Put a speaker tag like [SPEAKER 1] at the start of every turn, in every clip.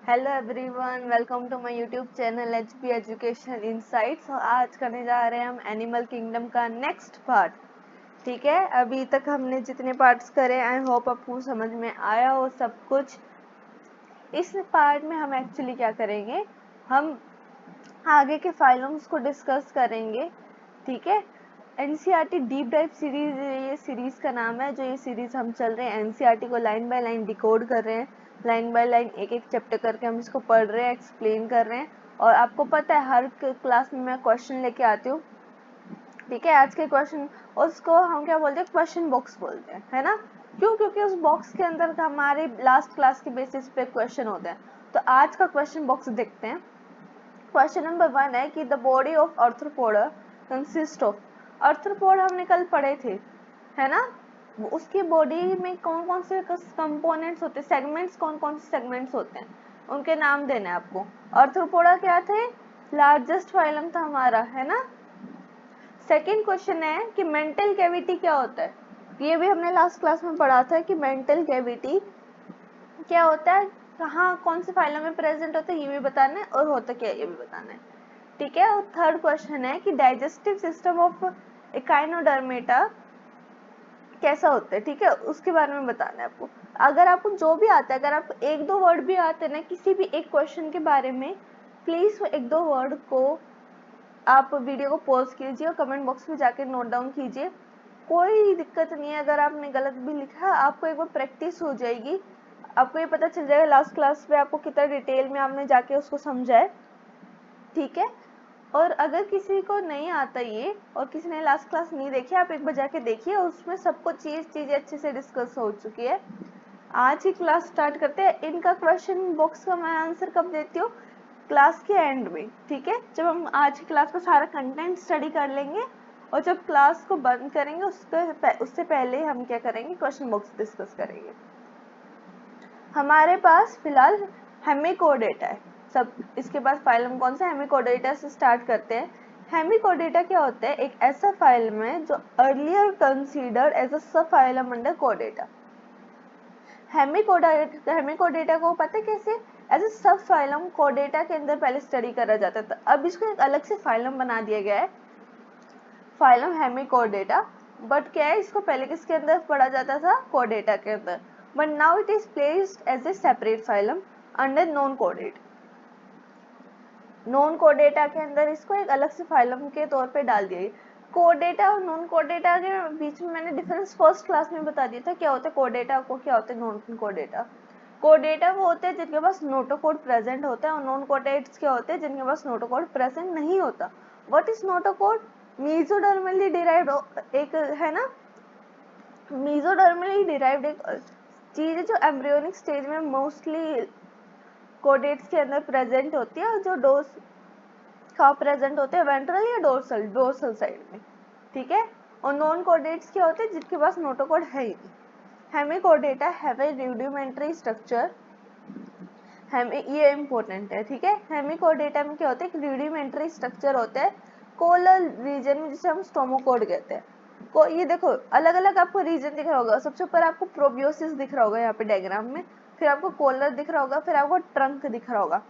[SPEAKER 1] Hello everyone, welcome to my YouTube channel HP education insights. आज करने जा रहे हैं हम एनिमल किंगडम का नेक्स्ट पार्ट। ठीक है, अभी तक हमने जितने पार्ट्स करे आई होप आपको समझ में आया हो सब कुछ। इस पार्ट में हम एक्चुअली क्या करेंगे, हम आगे के फाइलम्स को डिस्कस करेंगे। ठीक है, एनसीईआरटी डीप डाइव सीरीज, ये सीरीज का नाम है। जो ये सीरीज हम चल रहे हैं एनसीईआरटी को लाइन बाय लाइन डिकोड कर रहे हैं, लाइन बाय लाइन एक एक चैप्टर करके हम इसको पढ़ रहे हैं, एक्सप्लेन कर रहे हैं। और आपको पता है हर क्लास में मैं क्वेश्चन लेके आती हूँ। ठीक है, आज के क्वेश्चन उसको हम क्या बोलते हैं, क्वेश्चन बॉक्स बोलते हैं, है ना। क्यों? क्योंकि उस बॉक्स के अंदर हमारे लास्ट क्लास के बेसिस पे क्वेश्चन होते हैं। तो आज का क्वेश्चन बॉक्स देखते हैं। क्वेश्चन नंबर 1 है कि the body of arthropoda consist of. Arthropod हमने कल पढ़े थे, है ना। उसकी बॉडी में कौन कौन से कंपोनेंट्स होते हैं, सेगमेंट्स, कौन कौन से सेगमेंट्स होते हैं, उनके नाम देने हैं आपको। आर्थ्रोपोडा क्या थे? लार्जेस्ट फाइलम था हमारा, है ना। सेकेंड क्वेश्चन है कि मेंटल कैविटी क्या होता है। ये भी हमने लास्ट क्लास में पढ़ा था कि मेंटल कैविटी क्या होता है, कहाँ कौन से फाइलम में प्रेजेंट होता है, ये भी बताना है, और होता क्या है ये भी बताना है। ठीक है, और थर्ड क्वेश्चन है कि डाइजेस्टिव सिस्टम ऑफ एकाइनोडर्मेटा कैसा होता है। ठीक है, उसके बारे में बताना है आपको। अगर आपको जो भी आता है, अगर आपको एक दो वर्ड भी आते हैं ना किसी भी एक क्वेश्चन के बारे में, प्लीज एक दो वर्ड को आप वीडियो को पॉज कीजिए और कमेंट बॉक्स में जाके नोट डाउन कीजिए। कोई दिक्कत नहीं है, अगर आपने गलत भी लिखा आपको एक बार प्रैक्टिस हो जाएगी, आपको ये पता चल जाएगा लास्ट क्लास में आपको कितना डिटेल में आपने जाके उसको समझा है। ठीक है, और अगर किसी को नहीं आता ये और किसी ने लास्ट क्लास नहीं देखी, आप एक बार जाके देखिए, उसमें सबको चीजें अच्छे से डिस्कस हो चुकी है। आज ही क्लास स्टार्ट करते हैं। इनका क्वेश्चन बॉक्स का मैं आंसर कब देती हूँ, क्लास के एंड में। ठीक है, जब हम आज की क्लास का सारा कंटेंट स्टडी कर लेंगे और जब क्लास को बंद करेंगे उससे पहले हम क्या करेंगे, क्वेश्चन बॉक्स डिस्कस करेंगे। हमारे पास फिलहाल हेमिकोडेटा है सब। इसके बाद फाइलम कौन सा, हेमिकोडेटा से स्टार्ट करते हैं। हेमिकोडेटा क्या होता है, एक ऐसा फाइलम है जो अर्लियर कंसीडर्ड एज अ सब फाइलम अंडर कोडेटा। हेमिकोडेटा को पता है कैसे, एज अ सब फाइलम कोडेटा के अंदर पहले स्टडी करा जाता था। अब इसको एक अलग से फाइलम बना दिया गया है, फाइलम हेमिकोडेटा। बट क्या है, इसको पहले किसके अंदर पढ़ा जाता था, कोडेटा के अंदर। But now it is placed as a separate phylum under non कोडेट। नॉन कोडेटा के अंदर इसको एक अलग से फाइलम के तौर पे डाल दिया। कोडेटा और नॉन कोडेटा के बीच में मैंने डिफरेंस फर्स्ट क्लास में बता दिया था, क्या होता है कोडेटा को, क्या होता है नॉन कोडेटा। कोडेटा वो होते हैं जिनके पास नोटोकोड प्रेजेंट होता है, और नॉन कोडेट्स क्या होते हैं जिनके पास नोटोकोड प्रेजेंट नहीं होता। What is notochord? मेसोडर्मली डिराइव्ड एक है ना, मेसोडर्मली डिराइव्ड एक चीज है जो एम्ब्रियोनिक स्टेज में मोस्टली कोडेट्स के अंदर प्रेजेंट होती है, और जो डोस का प्रेजेंट होते हैं वेंट्रल या डोर्सल, डोर्सल साइड में। ठीक है, और नॉन कोडेट्स क्या होते हैं जिनके पास नोटोकोड है ही नहीं। Hemichordata have a rudimentary structure. ये इंपॉर्टेंट है। ठीक है, हेमिकोडेटा में क्या होता है, एक रूडिमेंट्री स्ट्रक्चर होता है कोलर रीजन में, जिसे हम स्टोमोकोड कहते हैं। को ये देखो अलग अलग आपको रीजन दिख रहा होगा। सबसे ऊपर आपको प्रोबियोसिस दिख रहा होगा यहाँ पे डायग्राम में, फिर आपको कोलर दिख रहा होगा, फिर आपको ट्रंक दिख रहा होगा।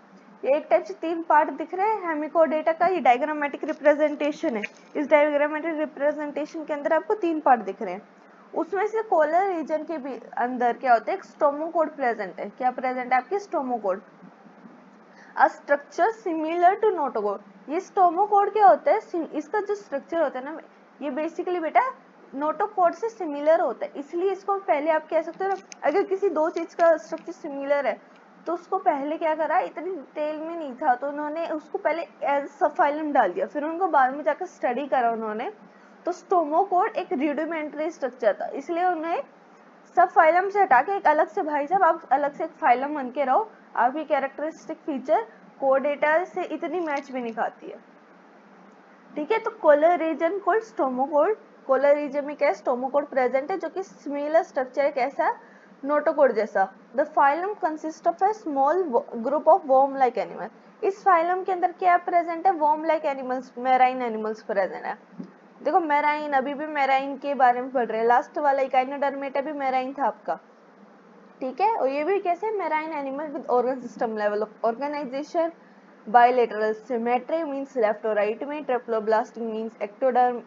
[SPEAKER 1] ये एक टाइप से तीन पार्ट दिख रहे हैं हेमिकोडेटा का। ये डायग्रामेटिक रिप्रेजेंटेशन है। इस डायग्रामेटिक रिप्रेजेंटेशन के अंदर आपको तीन पार्ट दिख रहे हैं। उसमें से कोलर रीजन के भी अंदर क्या होता है, एक स्टोमोकोड प्रेजेंट है। क्या प्रेजेंट है आपके, stomochord. Uh structure similar to notochord. ये स्टोमोकोड क्या होता है, इसका जो स्ट्रक्चर होता है ना, ये बेसिकली बेटा नोटोकोड से सिमिलर होता है। इसलिए इसको पहले आप कह सकते हो, अगर किसी दो चीज का स्ट्रक्चर सिमिलर है तो उसको पहले क्या करा, इतनी डिटेल में नहीं था तो उन्होंने उसको पहले एज सब फाइलम डाल दिया, फिर उनको बाद में जाकर स्टडी करा उन्होंने। तो स्टोमोकोड एक रूडिमेंट्री स्ट्रक्चर था, इसलिए उन्हें सब फाइलम से हटा के एक अलग से, भाई साहब आप अलग से एक फाइलम बन के रहो। आपकी कैरेक्टरिस्टिक फीचर कोडेटा से इतनी मैच भी नहीं खाती है। ठीक है, तो collar region cord stomochord, collar region में क्या है, स्टोमोकोड प्रेजेंट है जो कि सिमिलर स्ट्रक्चर है, कैसा, नोटोकोड जैसा। The phylum consist of A small group of worm like animal. इस फाइलम के अंदर क्या प्रेजेंट है, worm like animals, marine animals present है। देखो मैराइन, अभी भी मैराइन के बारे में पढ़ रहे हैं, लास्ट वाला इकाइनोडर्मेटा भी मैराइन था आपका। ठीक है, और ये भी कैसे, marine animal with organ system level of organisation, bilateral symmetry means left और राइट में, triploblast means ectoderm,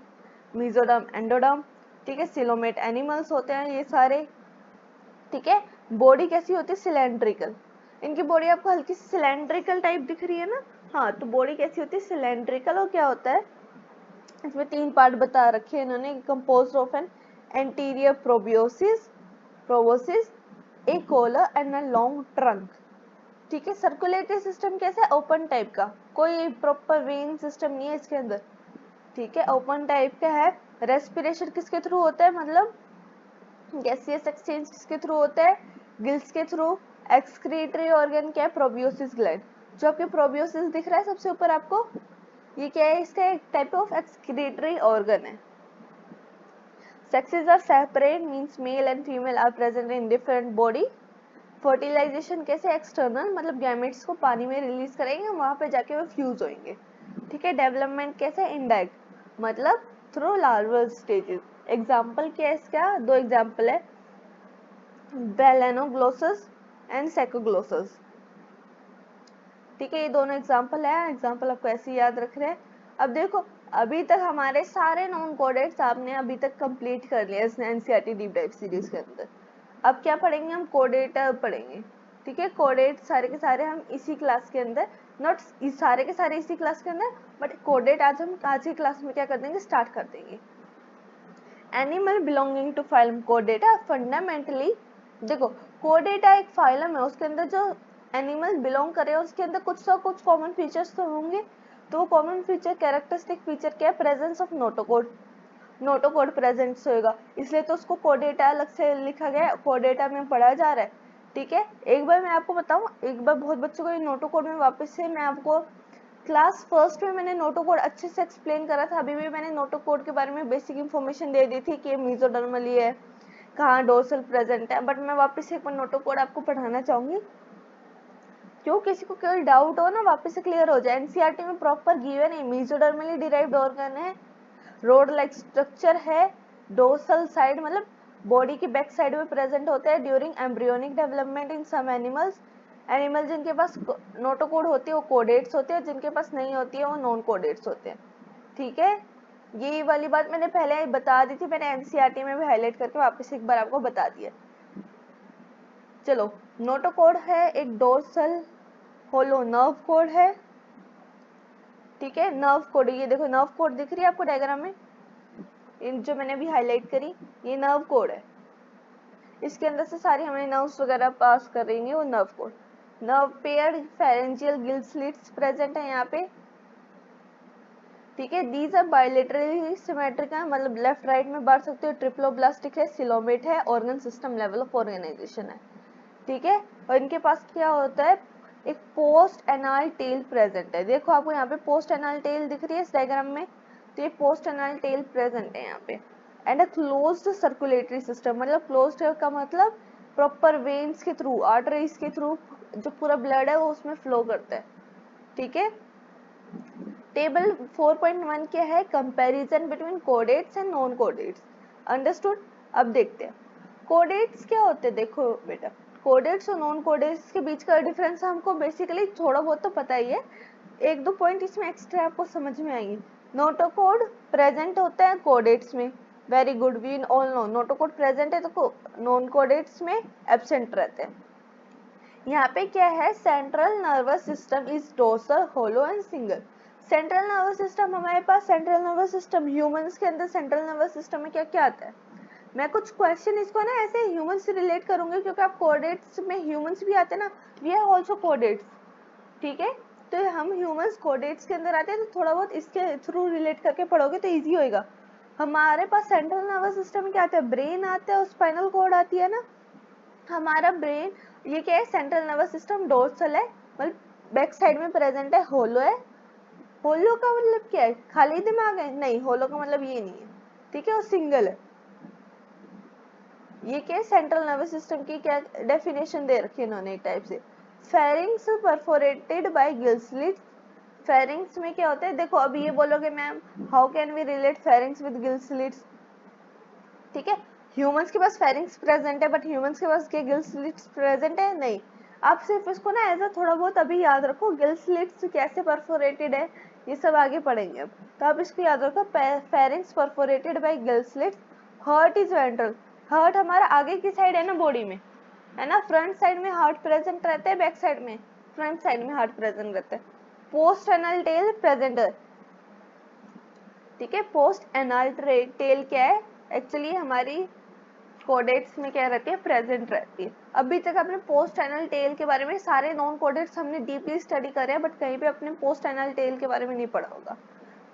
[SPEAKER 1] mesoderm, endoderm, ठीक है, सिलोमेट एनिमल्स होते हैं ये सारे, ठीक है। बॉडी कैसी होती है, सिलेंड्रिकल, इनकी बॉडी आपको हल्की सी सिलेंड्रिकल टाइप दिख रही है ना, हाँ, तो बॉडी कैसी होती है, सिलेंड्रिकल, और क्या होता है, इसमें 3 पार्ट बता रखे हैं इन्होंने, composed of an anterior proboscis, a collar and a long trunk, ठीक है। सर्कुलेटरी सिस्टम कैसा है, ओपन टाइप का, कोई प्रॉपर वेन सिस्टम नहीं है इसके अंदर, ठीक है, ओपन टाइप का है। रेस्पिरेशन किसके थ्रू होता है, मतलब गैसियस एक्सचेंज किसके थ्रू होता है, गिल्स के थ्रू। एक्सक्रीटरी ऑर्गन क्या है, प्रोबियोसिस ग्लैंड, जो आपके प्रोबियोसिस दिख रहा है सबसे ऊपर आपको, ये क्या है, इसका एक टाइप ऑफ एक्सक्रीटरी ऑर्गन है। Sexes are separate means male and female are present in different body. Fertilization कैसे, एक्सटर्नल, मतलब गैमेट्स को पानी में रिलीज करेंगे, वहां पे जाके वो फ्यूज होंगे, ठीक है। डेवलपमेंट कैसे, इनडायरेक्ट, मतलब थ्रू लार्वल स्टेजेस। एग्जाम्पल क्या है इसका, 2 एग्जाम्पल है, बेलेनोग्लोसस एंड सेकोग्लोसस, ठीक है, ये दोनों एग्जाम्पल है, एग्जाम्पल आपको ऐसे याद रख रहे हैं। अब देखो, अभी तक हमारे सारे नॉन कोडेट्स आपने अभी तक कंप्लीट कर लिया इस एनसीईआरटी डीप डाइव सीरीज के अंदर। अब क्या पढ़ेंगे हम, कोडेट पढ़ेंगे, ठीक है। कोडेट सारे के सारे हम इसी क्लास के अंदर, नॉट सारे के सारे इसी क्लास के अंदर, बट कोडेट आज हम आज की क्लास में क्या कर देंगे, स्टार्ट कर देंगे। एनिमल बिलोंगिंग टू फाइलम कोडेटा, फंडामेंटली देखो, कोडेटा एक फाइलम है, उसके अंदर जो एनिमल बिलोंग करे उसके अंदर कुछ तो कुछ कॉमन फीचर्स तो होंगे, तो वो कॉमन फीचर, कैरेक्टरिस्टिक फीचर क्या है, presence of notochord, notochord present होएगा, इसलिए तो उसको कोडेटा अलग से लिखा गया है, कोडेटा में पढ़ा जा रहा है, ठीक है। एक बार मैं आपको बताऊं, एक बार बहुत बच्चों को ये नोटोकोड में वापस से मैं आपको क्लास फर्स्ट में मैंने नोटोकोड अच्छे से एक्सप्लेन करा था, अभी भी मैंने नोटोकोड के बारे में बेसिक इंफॉर्मेशन दे दी थी कि मेसोडर्मली है, कहाँ डोर्सल प्रेजेंट है, बट मैं वापस से एक बार नोटोकोड आपको पढ़ाना चाहूंगी, क्यों किसी को कोई डाउट हो ना वापस से क्लियर हो जाए। एनसीईआरटी में प्रॉपर गिवन है, मेसोडर्मली डिराइव्ड ऑर्गन है, रोड लाइक स्ट्रक्चर है, डोर्सल साइड मतलब बॉडी की बैक साइड में प्रेजेंट होता है during embryonic development in some animals, animal जिनके पास नोटोकोड होती है वो कोडेट्स होते हैं, जिनके पास नहीं होती है वो नॉन कोडेट्स होते हैं, ठीक है। ये वाली बात मैंने पहले बता दी थी, मैंने एनसीईआरटी में भी हाईलाइट करके वापस एक बार आपको बता दिया। चलो, नोटोकोड है एक डोर्सल होलो नर्व कोड है, ठीक है। नर्व कोड, ये देखो नर्व कोड दिख रही है आपको डायग्राम में, इन जो मैंने अभी हाईलाइट करी, ये नर्व कोड है, इसके अंदर से सारी हमें नर्व्स वगैरह पास करेंगे वो nerve code. Nerve pair pharyngeal gill slits present है यहाँ पे, ठीक है। दीज आर बायलेटरली सिमेट्रिक है, मतलब लेफ्ट राइट में बांट सकते हो, ट्रिप्लोब्लास्टिक है, सिलोमेट है, organ system level of organization है, ठीक है। और इनके पास क्या होता है, एक पोस्ट एनाल टेल प्रेजेंट है, देखो आपको यहाँ पे पोस्ट एनाल टेल दिख रही है इस डायग्राम में, तो ये पोस्ट एनाल टेल प्रेजेंट है यहाँ पे। And a closed circulatory system, मतलब क्लोज्ड का मतलब प्रॉपर वेन्स के थ्रू, आर्टरीज के थ्रू जो पूरा ब्लड है वो उसमें फ्लो करता है, ठीक है। टेबल 4.1 क्या है, comparison between कोडेट्स and non कोडेट्स, understood. अब देखते हैं कोडेट्स क्या होते हैं, देखो बेटा, कोडेट्स और नॉन कोडेट्स के बीच का डिफरेंस हमको बेसिकली थोड़ा बहुत तो पता ही है, 1-2 पॉइंट इसमें एक्स्ट्रा आपको समझ में आएंगे। नोटोकोड प्रेजेंट होता है कोडेट्स में, very good, we all know notochord present है तो नॉन कोडेट्स में एब्सेंट रहते हैं। यहाँ पे क्या है, central nervous system is dorsal hollow and single. Central nervous system हमारे पास, सेंट्रल नर्वस सिस्टम ह्यूमंस के अंदर सेंट्रल नर्वस सिस्टम में क्या क्या आता है, मैं कुछ क्वेश्चन इसको ना ऐसे ह्यूमन से रिलेट करूंगी, क्योंकि आप कोडेट्स में ह्यूमंस भी आते हैं ना, वी आर ऑल्सो कोडेट्स, ठीक है। तो हम ह्यूमंस कोडेट्स के अंदर आते हैं, तो थोड़ा बहुत इसके थ्रू रिलेट करके पढ़ोगे तो इजी होएगा। हमारे पास सेंट्रल नर्वस सिस्टम में क्या आता है, ब्रेन आता है और स्पाइनल कॉर्ड आती है ना, हमारा ब्रेन, ये क्या है, सेंट्रल नर्वस सिस्टम डोर्सल है, मतलब बैक साइड में प्रेजेंट है, होलो है। होलो का मतलब क्या है, खाली दिमाग है, नहीं, होलो का मतलब ये नहीं है, ठीक है, वो सिंगल है। ये क्या है, सेंट्रल नर्वस सिस्टम की क्या डेफिनेशन दे रखी है इन्होंने एक टाइप से, pharynx perforated by gill slits. Pharynx में क्या होता है, देखो अभी ये बोलोगे ma'am how can we relate pharynx with gill slits, ठीक है। ह्यूमंस के पास फेरिंग्स प्रेजेंट है, बट ह्यूमंस के पास क्या गिल स्लिट्स प्रेजेंट है? नहीं। आप सिर्फ इसको ना एज अ थोड़ा बहुत अभी याद रखो, गिल स्लिट्स कैसे परफोरेटेड है ये सब आगे पढ़ेंगे अब, तो आप इसको याद रखो, pharynx perforated by gill slits. Heart is ventral. Heart हमारा आगे की साइड है ना बॉडी में, है ना, फ्रंट साइड में हार्ट प्रेजेंट रहता है, बैक साइड में, फ्रंट साइड में हार्ट प्रेजेंट रहता है। पोस्ट एनल टेल प्रेजेंट है, ठीक है। पोस्ट एनल टेल क्या है? एक्चुअली हमारी कोडेट्स में क्या रहती है? प्रेजेंट रहती है। अभी तक आपने पोस्ट एनल टेल के बारे में सारे नॉन कोडेट्स हमने डीपली स्टडी करे हैं, बट कहीं पे अपने पोस्ट एनल टेल के बारे में नहीं पढ़ा होगा।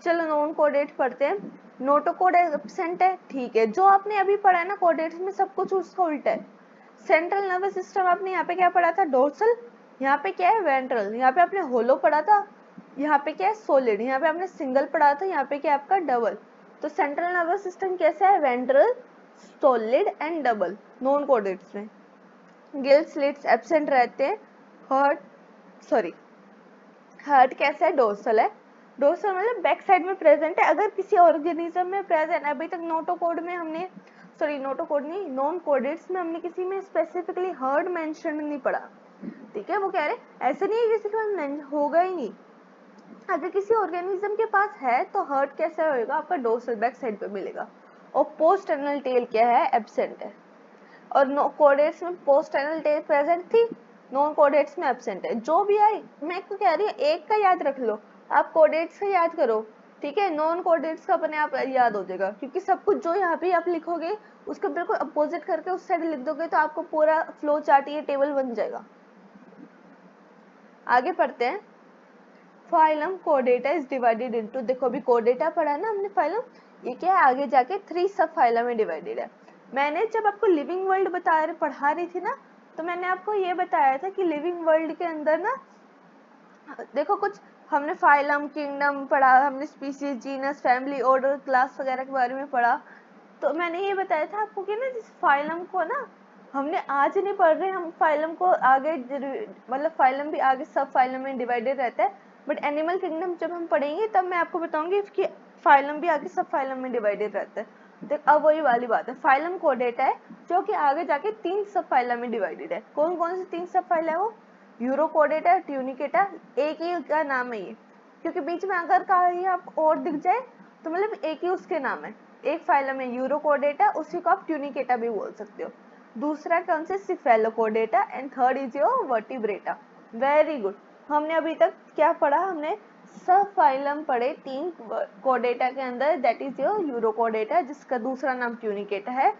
[SPEAKER 1] चलो नॉन कोडेट पढ़ते हैं। नोटोकोड एब्सेंट है, ठीक है। जो आपने अभी पढ़ा है ना कोडेट्स में, सब कुछ उसका उल्टा है। सेंट्रल नर्वस सिस्टम आपने यहाँ पे क्या पढ़ा था? डोर्सल। यहाँ पे क्या है? वेंट्रल। यहाँ पे आपने होलो पढ़ा था, यहाँ पे क्या है? सॉलिड। यहाँ पे आपने सिंगल पढ़ा था, यहाँ पे क्या है आपका? डबल। तो सेंट्रल नर्वस सिस्टम कैसा है? Ventral, solid and double non chordates में। गिल स्लिट्स एब्सेंट रहते हैं। हार्ट कैसा है? डोर्सल है। डोर्सल मतलब बैक साइड में प्रेजेंट है। अगर किसी ऑर्गेनिज्म में प्रेजेंट, अभी तक नोटोकोड में हमने, नोटोकोड नहीं, नॉन कोडेट्स में हमने किसी में स्पेसिफिकली हार्ट मेंशन नहीं पढ़ा, ठीक है। वो कह रहे ऐसे नहीं है किसी के पास होगा ही नहीं, अगर किसी ऑर्गेनिज्म के पास है तो हार्ट कैसा होगा? आपका डोर्सल बैक साइड पे मिलेगा। और पोस्ट एनल टेल क्या है? एब्सेंट है। और कोडेट्स में पोस्ट एनल टेल प्रेजेंट थी, नॉन कोडेट्स में एब्सेंट है। जो भी आई मैं को कह रही हूँ, एक का याद रख लो, आप कोडेट्स का याद करो, ठीक है। नॉन कोडेट्स का अपने आप याद हो जाएगा, क्योंकि सब कुछ जो यहाँ पे आप लिखोगे उसके बिल्कुल अपोजिट करके उस साइड लिख दोगे तो आपको पूरा फ्लो चार्ट, ये टेबल बन जाएगा। आगे पढ़ते हैं। फाइलम कोडेटा इज डिवाइडेड इनटू, देखो अभी कोडेटा पढ़ा ना हमने, फाइलम ये क्या है? आगे जाके 3 सब फाइलम में डिवाइडेड है। मैंने जब आपको लिविंग वर्ल्ड पढ़ा रही थी ना, तो मैंने आपको ये बताया था कि लिविंग वर्ल्ड के अंदर ना, देखो कुछ हमने फाइलम, किंगडम पढ़ा, हमने species, genus, family, order, class वगैरह के बारे में पढ़ा। तो मैंने ये बताया था आपको कि ना, जिस फाइलम को ना हमने आज नहीं पढ़ रहे, हम फाइलम को आगे, मतलब फाइलम भी आगे सब फाइलम में डिवाइडेड रहता है, बट एनिमल किंगडम जब हम पढ़ेंगे तब मैं आपको बताऊंगी कि फाइलम भी आगे सब फाइलम में डिवाइडेड रहता है। देख अब वही वाली बात है, फाइलम कोडेटा है जो कि आगे जाके 3 सब फाइलम में डिवाइडेड है। कौन कौन से 3 सब फाइलम है वो? यूरोकोडेटा, ट्यूनिकेटा, एक ही का नाम है ये, क्योंकि बीच में अगर कहीं आप और दिख जाए तो मतलब एक ही उसके नाम है। एक फाइलम है यूरोकोडेटा, उसी को आप ट्यूनिकेटा भी बोल सकते हो। दूसरा कौन से? Cephalochordata, and third is your Vertebrata. Very good. हमने अभी तक क्या पढ़ा? हमने सब फाइलम पढ़े 3 कोडेटा के अंदर, दैट इज योर यूरोकोडेटा, जिसका दूसरा नाम ट्यूनिकेटा है,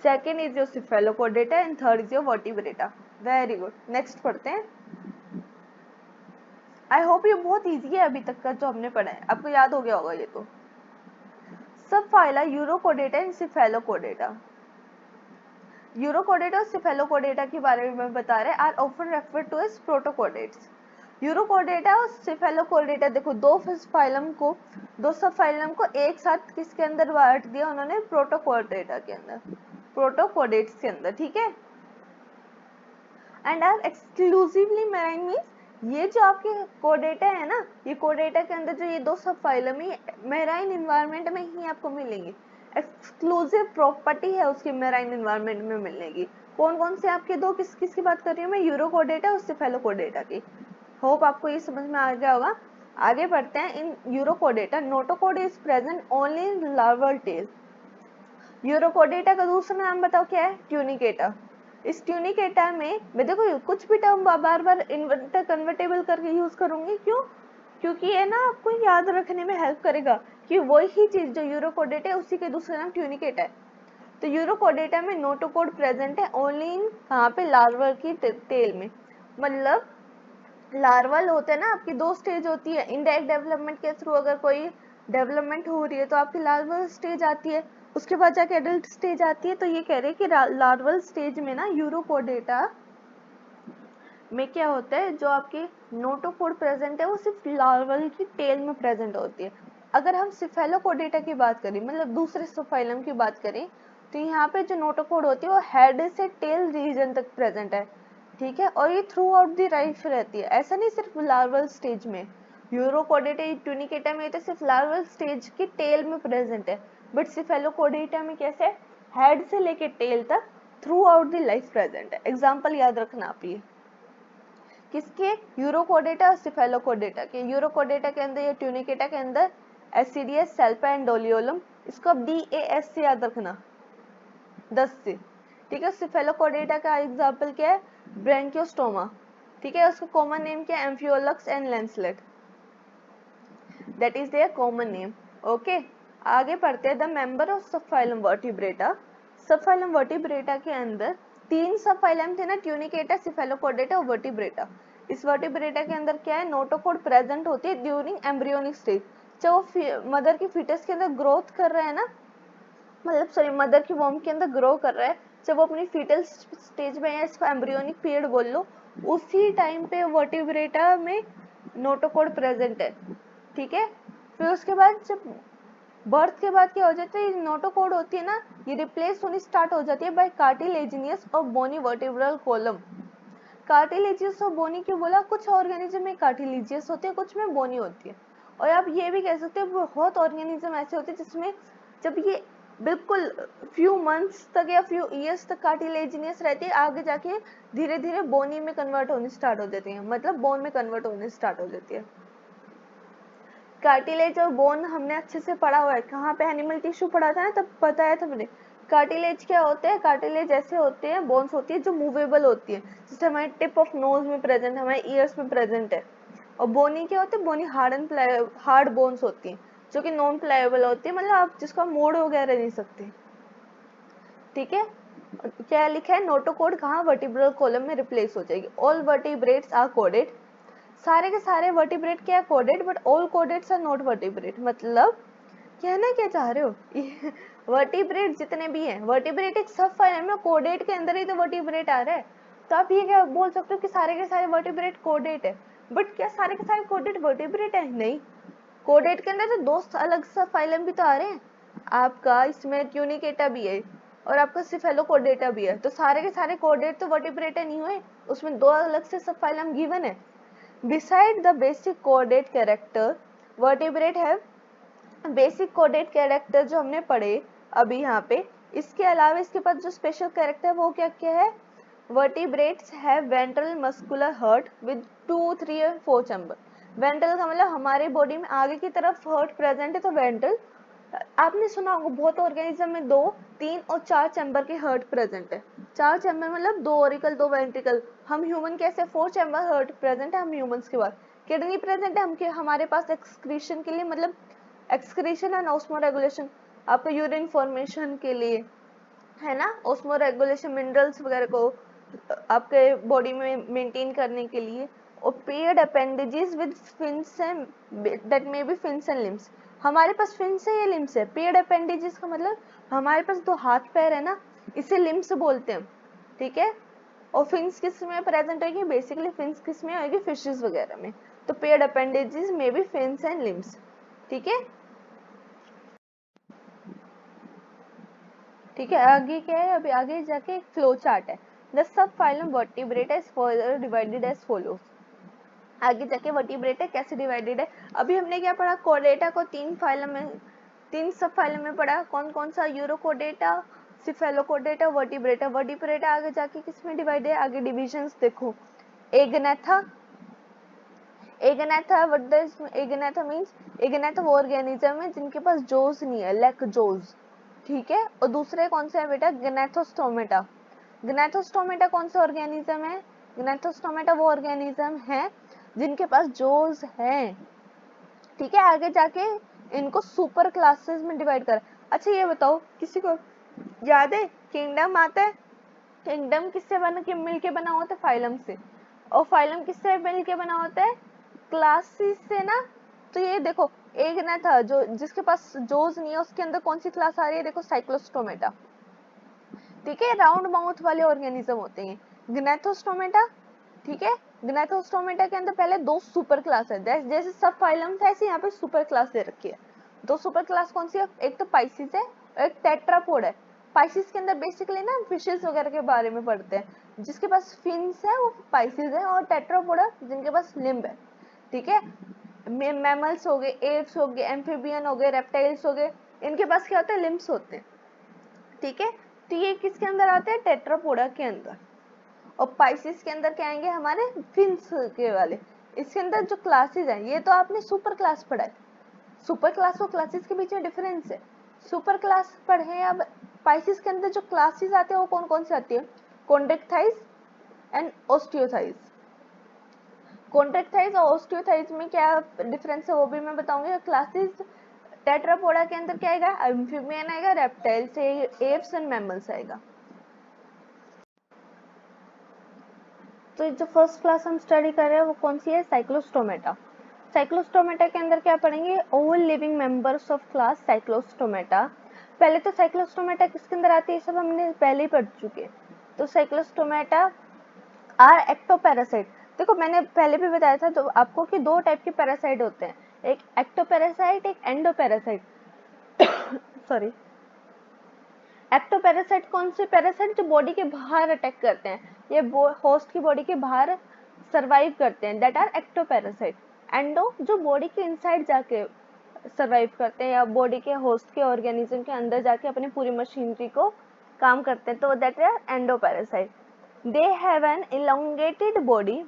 [SPEAKER 1] second is your Cephalochordata and third is your Vertebrata. Very good. Next पढ़ते हैं। आई होप ये बहुत इजी है अभी तक का जो हमने पढ़ा है, आपको याद हो गया होगा ये तो। सब phyla Urochordata and Cephalochordata. Urochordata और सिफेलोकोडेटा के बारे में मैं बता रहे, are often refer to as protochordates. Urochordata और सिफेलोकोडेटा, देखो दो फाइलम को, दो सब फाइलम को एक साथ किसके अंदर बांट दिया उन्होंने? प्रोटोकोडेटा के अंदर, प्रोटोकोडेट्स के अंदर, ठीक है। And are exclusively marine means, ये जो आपके कोडेटा है ना, ये कोडेटा के अंदर जो ये दो सब फाइलम है मैराइन इन्वायरमेंट में ही आपको मिलेंगी। एक्सक्लूसिव प्रॉपर्टी है उसकी मैराइन इन्वायरमेंट में मिलने की। कौन कौन से आपके दो, किस किस की बात कर रही हूँ मैं? यूरोकोडेटा और सिफेलोकोडेटा की। होप आपको ये समझ में आ गया होगा। आगे बढ़ते हैं। In Urochordata notochord is present only in larval tail. Urochordata का दूसरा नाम बताओ क्या है? ट्यूनिकेटा। इस ट्यूनिकेटा में मैं देखो कुछ भी टर्म बार बार इन्वर्टर कन्वर्टेबल करके यूज करूंगी, क्यों? क्योंकि ये ना आपको याद रखने में हेल्प करेगा कि वही चीज जो यूरोकोडेटा है उसी के दूसरा नाम ट्यूनिकेटा है। तो यूरोकोडेटा में नोटोकोड प्रेजेंट है ओनली इन, कहाँ पे? लार्वल की टेल में। मतलब लार्वल होते हैं ना, आपकी दो स्टेज होती है, इनडायरेक्ट डेवलपमेंट के थ्रू अगर कोई डेवलपमेंट हो रही है तो आपकी लार्वल स्टेज आती है, उसके बाद जाके एडल्ट स्टेज आती है। तो ये कह रहे हैं कि लार्वल स्टेज में ना यूरोकोडेटा में क्या होता है, जो आपकी नोटोकोड प्रेजेंट है वो सिर्फ लार्वल की टेल में प्रेजेंट होती है। अगर हम सिफेलोकोडेटा की बात करें, मतलब दूसरे सबफाइलम की बात करें, तो यहाँ पे जो नोटोकोड होती है वो हेड से टेल रीजन तक प्रेजेंट है, ठीक है। और ये थ्रू आउट द लाइफ रहती है, ऐसा नहीं सिर्फ लार्वल स्टेज में। यूरोकोडेटा, ट्यूनिकेटा में तो सिर्फ लार्वल स्टेज की टेल में प्रेजेंट है, बट सिफेलोकोडेटा में कैसे? हेड से लेके टेल तक through out the life present है। एग्जाम्पल याद रखना आप ये किसके, यूरोकोडेटा और सिफेलोकोडेटा के। यूरोकोडेटा के अंदर या ट्यूनिकेटा के अंदर एसिडियस, सल्फा एंड डोलियोलम, इसको अब DAS से याद रखना 10 से, ठीक है। सिफेलोकोडेटा का एग्जाम्पल क्या है, ब्रैंकियोस्टोमा, ठीक है। उसका कॉमन नेम क्या है, amphioxus and lancelet, that is their common name. Okay, आगे पढ़ते हैं। The member of subphylum Vertebrata. Subphylum Vertebrata के अंदर 3 सबफाइलम थे ना, ट्यूनिकेटा, सिफेलोकोडेटा और वर्टिब्रेटा। इस वर्टिब्रेटा के अंदर क्या है, नोटोकोड प्रेजेंट होती है ड्यूरिंग एम्ब्रियोनिक स्टेज। जब वो मदर की फीटस के अंदर ग्रोथ कर रहा है ना, मतलब सॉरी मदर की वॉर्म के अंदर ग्रो कर रहा है, जब वो अपनी फीटल स्टेज में है, इसको एम्ब्रियोनिक पीरियड बोल लो, उसी टाइम पे वर्टिब्रेटा में नोटोकोड प्रेजेंट है, ठीक है। फिर उसके बाद जब बर्थ के बाद क्या हो जाता है, ये नोटोकोड होती है ना, ये रिप्लेस होनी स्टार्ट हो जाती है बाय कार्टिलेजिनियस और बोनी वर्टिब्रल कॉलम। कार्टिलेजियस और बोनी क्यों बोला, कुछ ऑर्गेनिज्म में कार्टिलेजियस होती है, कुछ में बोनी होती है। और आप ये भी कह सकते हो बहुत ऑर्गेनिज्म ऐसे होते हैं जिसमें जब ये बिल्कुल फ्यू मंथ्स तक या फ्यू ईयर्स तक कार्टिलेजिनियस रहती है, आगे जाके धीरे धीरे बोनी में कन्वर्ट होनी स्टार्ट हो जाती है, मतलब बोन में कन्वर्ट होने स्टार्ट हो जाती है। कार्टिलेज और बोन हमने अच्छे से पढ़ा हुआ है, कहाँ पे एनिमल टिश्यू पढ़ा था ना, तब बताया था मैंने। कार्टिलेज क्या होते हैं, कार्टिलेज ऐसे होते हैं, बोन्स होती है जो मूवेबल होती है, जैसे हमारे टिप ऑफ नोज में प्रेजेंट है, हमारे ईयर्स में प्रेजेंट है। और बोनी क्या होते हैं, बोनी हार्ड बोन्स होती हैं जो कि नॉन प्लायबल होती है, मतलब आप जिसका मोड़ वगैरह नहीं सकते, ठीक है। क्या लिखा है, नोटोकोड कहाँ, वर्टिब्रल कॉलम में रिप्लेस हो जाएगी। ऑल वर्टिब्रेट्स आर कोडेड, सारे के सारे वर्टिब्रेट क्या है, कोडेड, but all chordates are not vertebrate. मतलब कहना क्या चाह रहे हो वर्टिब्रेट जितने भी हैं, वर्टिब्रेट एक सब फाइलम में, कोडेड के अंदर ही तो वर्टिब्रेट आ रहा है। तो आप ये क्या बोल सकते हो कि सारे के सारे वर्टिब्रेट कोडेड है, बट क्या सारे के सारे कोडेड वर्टिब्रेट है, नहीं। कोडेड के अंदर तो 2 अलग सब फाइलम भी तो आ रहे हैं, आपका इसमें ट्यूनिकेटा भी है और आपका सिफेलोकोडेटा भी है, तो सारे के सारे कोडेड तो वर्टिब्रेट नहीं हुए, उसमें 2 अलग से सब फाइलम गिवन है। Beside the basic coded character, vertebrate have basic coded character जो हमने पढ़े अभी यहाँ पे, इसके अलावा इसके पास जो स्पेशल कैरेक्टर वो क्या क्या है, vertebrates have ventral muscular heart with 2, 3 और 4 चैम्बर। वेंट्रल का मतलब हमारे बॉडी में आगे की तरफ हर्ट प्रेजेंट है, तो वेंट्रल। आपने सुना होगा बहुत ऑर्गेनिज्म में 2, 3 और 4 चैम्बर के हर्ट प्रेजेंट है। 4 चैम्बर मतलब 2 ऑरिकल 2 वेंट्रिकल। हम ह्यूमन कैसे 4 चैम्बर हर्ट प्रेजेंट है हम ह्यूमंस के बाद। किडनी प्रेजेंट है हमारे पास एक्सक्रीशन के लिए, मतलब एक्सक्रीशन एंड ऑस्मो रेगुलेशन, आपका यूरिन फॉर्मेशन के लिए है ना, ऑस्मो रेगुलेशन मिनरल्स वगैरह को आपके बॉडी में मेंटेन करने के लिए। और paired appendages with fins and that may be fins and limbs, हमारे पास फिन्स है या लिम्स है। पेयर्ड अपेंडेजेस का मतलब हमारे पास 2 हाथ पैर है ना, इसे लिम्स बोलते हैं, ठीक है। और फिन्स किस में प्रेजेंट होगी, बेसिकली फिन्स किस में होगी, फिशेस वगैरह में। तो paired appendages may be fins and limbs, ठीक है। ठीक है, आगे क्या है, अभी आगे जाके एक फ्लो चार्ट है। The subphylum vertebrata is further divided as follows. आगे जाके वर्टिब्रेटा कैसे डिवाइडेड है, अभी हमने क्या पढ़ा, कोडेटा को 3 फाइलम में, 3 सब फाइलम में पढ़ा, कौन कौन सा, यूरोकोडेटा, सिफेलोकोडेटा, वर्टिब्रेटा। वर्टिब्रेटा आगे जाके किस में डिवाइड है, आगे डिविजन्स देखो। एगनेथा, एगनेथा व्हाट डज एगनेथा मींस, एगनेथा वो ऑर्गेनिज्म है जिनके पास जोज नहीं है, लैक जोज, ठीक है। और दूसरे कौन से है बेटा, ग्नेथोस्टोमेटा। ग्नेथोस्टोमेटा कौन सा ऑर्गेनिज्म है, ग्नेथोस्टोमेटा वो ऑर्गेनिज्म है जिनके पास जोज हैं, ठीक है। आगे जाके इनको सुपर क्लासेस में डिवाइड कर। अच्छा ये बताओ, किसी को याद है किंगडम आता है, किंगडम किससे बन के मिलके बना होता है, फाइलम से। और फाइलम किससे मिलके बना होता है, क्लासेस से ना। तो ये देखो एक ना था जो जिसके पास जोज नहीं है, उसके अंदर कौन सी क्लास आ रही है, देखो साइक्लोस्टोमेटा, ठीक है। राउंड माउथ वाले ऑर्गेनिज्म होते हैं ग्नेथोस्टोमेटा, ठीक है। ग्नेथोस्टोमेटा के अंदर पहले 2 सुपर क्लास है, जैसे सब फाइलम था ऐसे यहाँ पे सुपर क्लास दे रखी है। 2 सुपर क्लास कौन सी है, एक तो पाइसिस है और एक टेट्रापोड है। पाइसिस के अंदर बेसिकली ना फिशेस वगैरह के बारे में पढ़ते हैं, जिसके पास फिन्स है वो पाइसिस है, और टेट्रापोड है जिनके पास लिम्ब है, ठीक है। मैमल्स हो गए, एप्स हो गए, एम्फीबियन हो गए, रेप्टाइल्स हो गए, इनके पास क्या होता है, लिम्स होते हैं, ठीक है, तो ये किसके अंदर आते हैं, टेट्रापोडा के अंदर। और पाइसिस के अंदर क्या आएंगे, हमारे फिन्स के वाले। इसके अंदर जो क्लासेस हैं, ये तो आपने सुपर क्लास पढ़ा है, सुपर क्लास और क्लासेस के बीच में डिफरेंस है। सुपर क्लास पढ़े, अब पाइसिस के अंदर जो क्लासेस आते हैं वो कौन कौन से आती है, कॉन्ड्रेक्टाइल्स एंड ओस्टियोथाइल्स। कॉन्ट्रेक्टाइल्स और ओस्टियोथाइल्स में क्या डिफरेंस है वो भी मैं बताऊंगी। क्लासेस टेट्रापोडा के अंदर क्या आएगा, एम्फीबियन आएगा, रेप्टाइल्स, एप्स एंड मैमल्स आएगा। तो जो फर्स्ट क्लास हम स्टडी कर रहे हैं वो कौन सी है, साइक्लोस्टोमेटा। साइक्लोस्टोमेटा के अंदर क्या पढ़ेंगे, all living members of class Cyclostomata. पहले तो साइक्लोस्टोमेटा किसके अंदर आती है, सब हमने पहले ही पढ़ चुके। तो साइक्लोस्टोमेटा आर एक्टोपैरासाइट। देखो मैंने पहले भी बताया था तो आपको कि दो टाइप के पैरासाइट होते हैं, एक एक्टोपैरासाइट, एक एंडोपैरासाइट। सॉरी, एक्टोपैरासाइट कौन से पैरासाइट, जो बॉडी के बाहर अटैक करते हैं, ये होस्ट की बॉडी के बाहर सरवाइव करते हैं, दैट आर एक्टोपैरासाइट। एंडो जो बॉडी के इनसाइड जाके सरवाइव करते हैं या बॉडी के होस्ट के ऑर्गेनिज्म के अंदर जाके अपनी पूरी मशीनरी को काम करते हैं, तो that are endoparasite. They have an elongated body,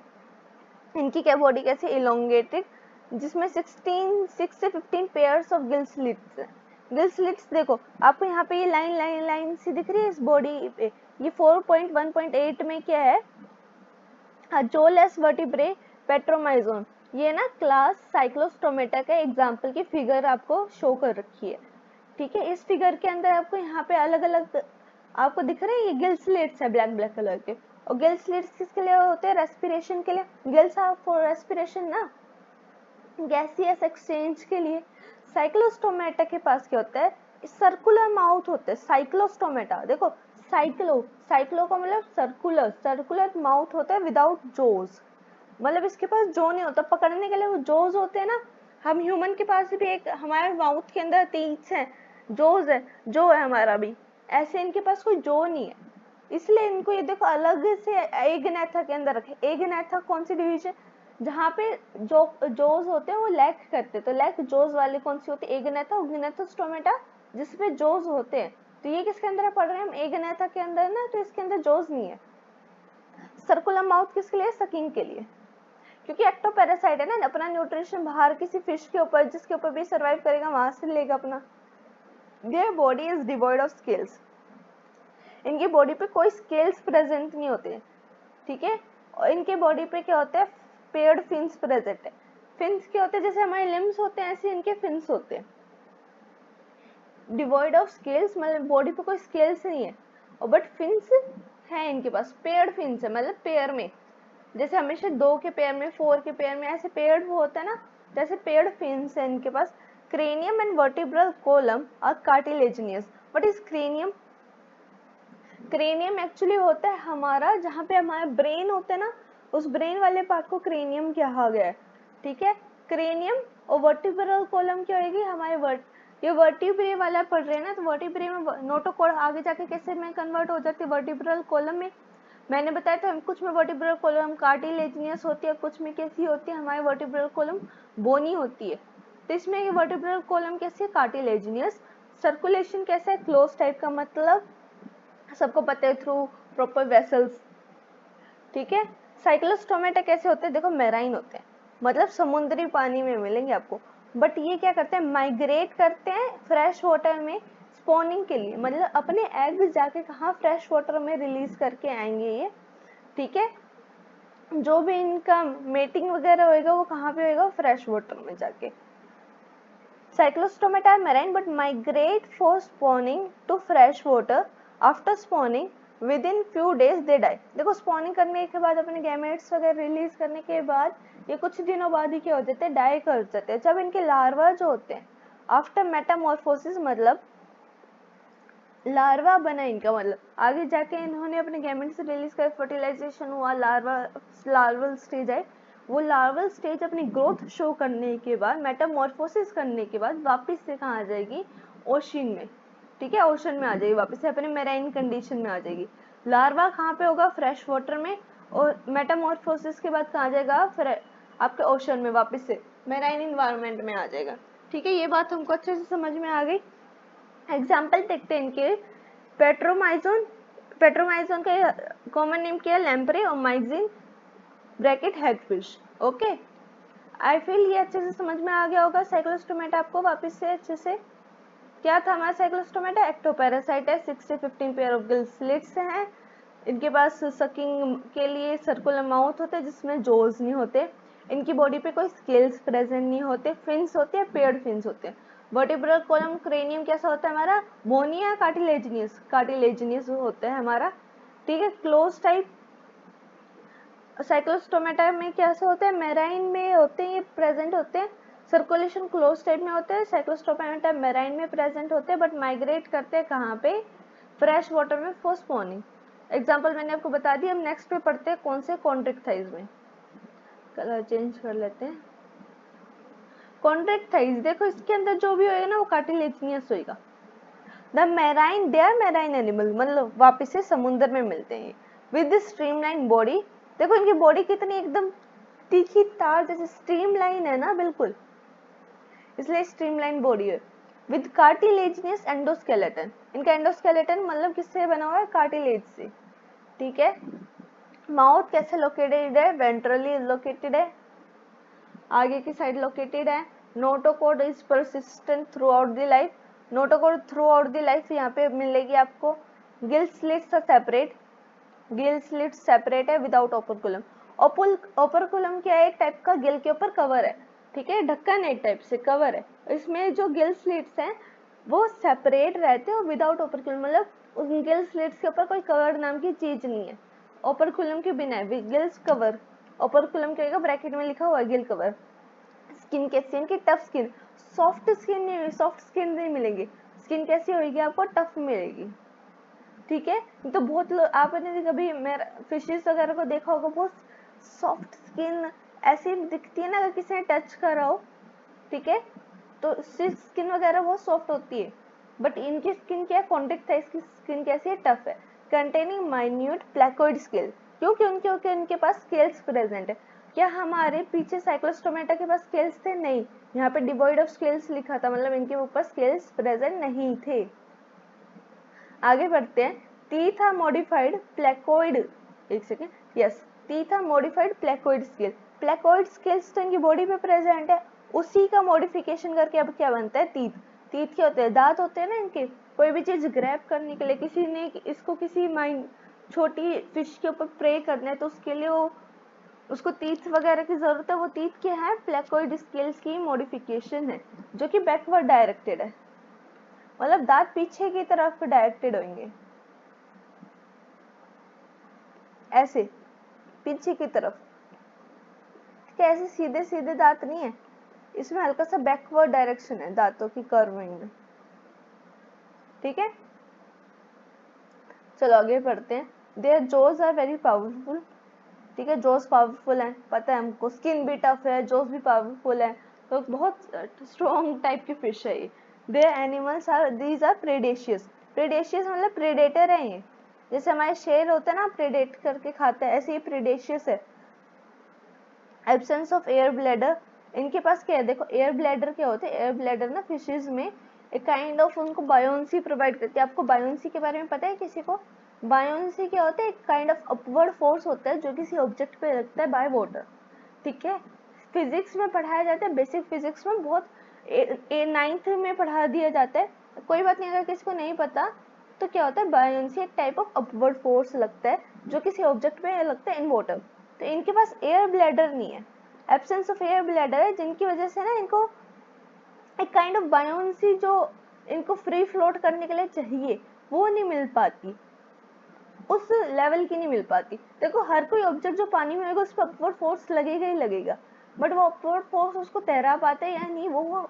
[SPEAKER 1] इनकी क्या बॉडी कैसे इलोंगेटेड, जिसमें 6 से 15 पेयर्स ऑफ गिल स्लिट्स है। गिल स्लिट्स देखो आपको यहाँ पे ये लाइन लाइन लाइन सी दिख रही है इस बॉडी पे, ये 4.1.8 में क्या है, जोलेस वर्टिब्रे पेट्रोमाइजोन। ये ना क्लास साइक्लोस्टोमेटा का एग्जाम्पल की फिगर आपको शो कर रखी है। ठीक है, इस फिगर के अंदर आपको यहाँ पे अलग अलग आपको दिख रहे हैं, ये गिल स्लिट्स है ब्लैक ब्लैक कलर के। और गिल स्लिट्स किसके लिए होते हैं, रेस्पिरेशन के लिए, गिल्स आर फॉर रेस्पिरेशन ना, गैसियस एक्सचेंज के लिए। साइक्लोस्टोमेटा के पास क्या होता है, सर्कुलर माउथ होता है। साइक्लोस्टोमेटा देखो, साइक्लो का मतलब सर्कुलर, सर्कुलर माउथ होता है विदाउट जोज, मतलब इसके पास जो नहीं होता, पकड़ने के लिए वो जोज होते हैं ना। हम ह्यूमन के पास भी एक हमारे माउथ के अंदर टीथ है, जोज है, जो है हमारा भी, ऐसे इनके पास कोई जो नहीं है, इसलिए इनको ये देखो अलग से एगनेथा के अंदर रखे। एगनेथा कौन सी डिवीजन, जहाँ पे जो जोज होते हैं वो लैक करते हैं, तो लैक जोज वाली कौन सी होती है, एगनेथा, ओगनेथोस्टोमेटा, जिसपे जोज होते हैं। तो ये किसके अंदर पढ़ रहे हैं हम, एगनेथा के अंदर ना, तो इसके अंदर जोज नहीं है। सर्कुलर माउथ किसके लिए, सकिंग के लिए, क्योंकि एक्टोपैरासाइट है ना, अपना न्यूट्रिशन बाहर किसी फिश के ऊपर, जिसके ऊपर भी सर्वाइव करेगा वहां से लेगा अपना। Their body is devoid of scales, इनकी बॉडी पे कोई स्केल्स प्रेजेंट नहीं होते, ठीक है। और इनके बॉडी पे क्या होता है, पेयर्ड फिन्स प्रेजेंट है। फिन्स क्या होते हैं, जैसे हमारे लिम्स होते हैं ऐसे इनके फिन्स होते हैं। डिवॉइड ऑफ स्केल्स मतलब बॉडी पे कोई स्केल्स नहीं है, और बट फिन्स है इनके पास, पेयर्ड फिन्स है, मतलब पेयर में, जैसे हमेशा 2 के पेयर में, 4 के पेयर में ऐसे पेयर्ड वो होता है ना, जैसे पेयर्ड फिन्स है इनके पास। Cranium and vertebral column are cartilaginous. What is cranium, cranium actually होता है हमारा, जहाँ पे हमारा ब्रेन होता है ना, उस ब्रेन वाले पार्ट को क्रेनियम कहा गया है, ठीक है। क्रेनियम और वर्टिब्रल कॉलम क्या होगी, हमारे ये वर्टिब्रे वाला पढ़ रहे हैं ना, तो वर्टिब्रे में नोटोकॉर्ड आगे जाके कैसे में कन्वर्ट हो जाती है, वर्टिब्रल कॉलम में। मैंने बताया था कुछ में वर्टिब्रल कॉलम कार्टिलेजिनियस होती है, कुछ में कैसी होती है, हमारी वर्टिब्रल कॉलम बोनी होती है। तो इसमें ये वर्टिब्रल कॉलम कैसी है, कार्टिलेजिनियस। सर्कुलेशन कैसा है, क्लोज टाइप का, मतलब सबको पता है थ्रू प्रॉपर वेसल्स, ठीक है। साइक्लोस्टोमेटा कैसे होते हैं, देखो मेराइन होते हैं, मतलब समुद्री पानी में मिलेंगे आपको, बट ये क्या करते हैं, माइग्रेट करते हैं फ्रेश वाटर में स्पॉनिंग के लिए, मतलब अपने एग जाके कहाँ, फ्रेश वाटर में रिलीज करके आएंगे ये, ठीक है। जो भी इनका मेटिंग वगैरह होएगा वो कहाँ पे होएगा, फ्रेश वाटर में जाके। Cyclostomata are marine but migrate for spawning to fresh water. After spawning, within few days they die. देखो spawning करने के बाद अपने गैमेट्स वगैरह रिलीज करने के बाद ये कुछ दिनों बाद ही क्या हो जाते हैं, डाई कर जाते हैं। जब इनके लार्वा जो होते हैं, आफ्टर मेटामॉर्फोसिस मतलब लार्वा बना इनका, मतलब आगे जाके इन्होंने अपने गैमेट्स रिलीज कर, फर्टिलाइजेशन हुआ, लार्वल स्टेज है, वो लार्वल स्टेज अपनी ग्रोथ शो करने के बाद, मेटामॉर्फोसिस करने के बाद वापस से कहाँ आ जाएगी, ओशन में, ठीक है, ओशन में आ जाएगी वापस से, अपने मेराइन कंडीशन में आ जाएगी। लार्वा कहाँ पे होगा, फ्रेश वाटर में, और मेटामॉर्फोसिस के बाद कहाँ आ जाएगा, फिर आपके ओशन में वापस से मेराइन इन्वायरमेंट में आ जाएगा, ठीक है। ये बात हमको अच्छे से समझ में आ गई। एग्जाम्पल देखते हैं इनके, पेट्रोमाइजोन, पेट्रोमाइजोन का कॉमन नेम क्या है, लैम्प्रे और माइजिन ब्रैकेट हेडफिश। ओके, आई फील ये अच्छे से समझ में आ गया होगा। साइक्लोस्टोमेटा आपको वापस से अच्छे से, क्या था हमारा साइक्लोस्टोमेटा, एक्टोपैरासाइट है, 6 से 15 पेयर ऑफ गिल स्लिट्स हैं, इनके पास सकिंग के लिए सर्कुलर माउथ होते हैं जिसमें जोज नहीं होते, इनकी बॉडी पे कोई स्केल्स प्रेजेंट नहीं होते, फिन्स होते हैं, पेयर्ड फिन्स होते हैं। वर्टिब्रल कॉलम क्रेनियम कैसा होता है हमारा, बोनी या कार्टिलेजिनियस, कार्टिलेजिनियस होता है हमारा, ठीक है। क्लोज टाइप साइक्लोस्टोमेटा में कैसे होते हैं, मेराइन में होते हैं, ये प्रेजेंट होते हैं, सर्कुलेशन क्लोज टाइप में होते हैं, साइक्लोस्टोमेटा मेराइन में प्रेजेंट होते हैं, बट माइग्रेट करते हैं कहाँ पे, फ्रेश वाटर में फॉर स्पॉनिंग। एग्जाम्पल मैंने आपको बता दिया। हम नेक्स्ट पे पढ़ते हैं कौन से, कॉन्ट्रैक्टाइल्स में, कलर चेंज कर लेते हैं। कॉन्ट्रैक्टाइल्स देखो इसके अंदर जो भी होएगा ना वो कार्टिलेजिनियस होएगा। The marine, they are marine animal, मतलब वापिस से समुद्र में मिलते हैं विद स्ट्रीमलाइन बॉडी। देखो इनकी बॉडी कितनी एकदम तीखी तार जैसे स्ट्रीमलाइन है ना, बिल्कुल, इसलिए स्ट्रीमलाइन बॉडी है। विद कार्टिलेजिनियस एंडोस्केलेटन, इनका एंडोस्केलेटन मतलब किससे बना हुआ है, कार्टिलेज से, ठीक है। माउथ कैसे लोकेटेड है, वेंट्रली लोकेटेड है, आगे की साइड लोकेटेड है। Notochord is persistent through out the life, notochord through out the life यहाँ पे मिलेगी आपको। Gill slits separate, Gill slit separate है विदाउट ओपरकुलम। ओपरकुलम क्या है, एक टाइप का गिल के ऊपर कवर है, ठीक है, ढक्कन एक टाइप से कवर है। इसमें जो गिल स्लिट्स हैं वो सेपरेट रहते हैं और विदाउट ओपरकुलम, मतलब उन गिल स्लिट्स के ऊपर कोई कवर नाम की चीज नहीं है, ओपरकुलम के बिना है, गिल्स कवर, ओपरकुलम क्या, ब्रैकेट में लिखा हुआ है गिल कवर। स्किन कैसी है इनकी, टफ स्किन, सॉफ्ट स्किन नहीं, सॉफ्ट स्किन नहीं मिलेंगी, स्किन कैसी होगी आपको, टफ मिलेगी, ठीक है। तो बहुत लोग, आपने कभी मेरा फिशेस वगैरह को देखा होगा, बहुत सॉफ्ट स्किन ऐसी दिखती है ना, अगर किसी ने टच करा हो, ठीक है, तो स्किन वगैरह बहुत सॉफ्ट होती है। बट इनकी स्किन क्या है, कॉन्टेक्ट है, इसकी स्किन कैसी है, टफ है। कंटेनिंग माइन्यूट प्लेकोइड स्केल, क्योंकि उनके पास स्केल्स प्रेजेंट है। क्या हमारे पीछे साइक्लोस्टोमेटा के पास स्केल्स थे, नहीं, यहाँ पे डिवॉइड ऑफ स्केल्स लिखा था, मतलब इनके ऊपर स्केल्स प्रेजेंट नहीं थे। आगे बढ़ते हैं। टीथ आर मॉडिफाइड प्लेकोइड, एक second, yes, teeth are modified placoid scale, placoid scales तो इनकी बॉडी पे प्रेजेंट है, उसी का मॉडिफिकेशन करके अब क्या बनता है, टीथ। टीथ क्या होते हैं, दांत होते हैं ना इनके, कोई भी चीज ग्रैब करने के लिए, किसी ने इसको किसी माइंड छोटी फिश के ऊपर प्रे करना है तो उसके लिए वो उसको टीथ वगैरह की जरूरत है, वो टीथ क्या है, प्लेकोइड स्केल्स की मॉडिफिकेशन है, जो कि बैकवर्ड डायरेक्टेड है, मतलब दांत पीछे की तरफ डायरेक्टेड होंगे, ऐसे पीछे की तरफ, क्या ऐसे सीधे सीधे दांत नहीं है, इसमें हल्का सा बैकवर्ड डायरेक्शन है दांतों की कर्विंग में, ठीक है। चलो आगे बढ़ते हैं। There Jose are very powerful, ठीक है, जोज पावरफुल है, पता है हमको, स्किन भी टफ है, जोज भी पावरफुल है, तो बहुत स्ट्रॉन्ग टाइप की फिश है ये। There animals are, these are predacious, predacious मतलब प्रेडेटर है ये, जैसे हमारे शेर होता है ना, प्रेडेट करके खाता है, ऐसे ही प्रेडेशियस है। एब्सेंस ऑफ एयर ब्लैडर, इनके पास क्या है, देखो एयर ब्लैडर क्या होते हैं, एयर ब्लैडर ना फिशेज में एक काइंड ऑफ उनको बायोन्सी प्रोवाइड करती है। आपको बायोन्सी के बारे में पता है किसी को, बायोन्सी क्या होता है, एक काइंड ऑफ अपवर्ड फोर्स होता है जो किसी ऑब्जेक्ट पे लगता है बाय वाटर, ठीक है। फिजिक्स में पढ़ाया जाता है, बेसिक फिजिक्स में बहुत, 9th में पढ़ा दिया जाता है, कोई बात नहीं, अगर किसी को नहीं पता तो क्या होता है, बायोन्सी एक टाइप ऑफ अपवर्ड फोर्स लगता है जो किसी ऑब्जेक्ट पे लगता है इन वाटर, तो इनके पास एयर ब्लैडर नहीं है, एब्सेंस ऑफ एयर ब्लैडर है, जिनकी वजह से ना इनको एक काइंड ऑफ बायोन्सी जो इनको फ्री फ्लोट करने के लिए चाहिए वो नहीं मिल पाती, उस लेवल की नहीं मिल पाती। देखो हर कोई ऑब्जेक्ट जो पानी में होगा उस पर अपवर्ड फोर्स लगेगा ही लगेगा, बट वो अपवर्ड फोर्स उसको तैरा पाते हैं या नहीं वो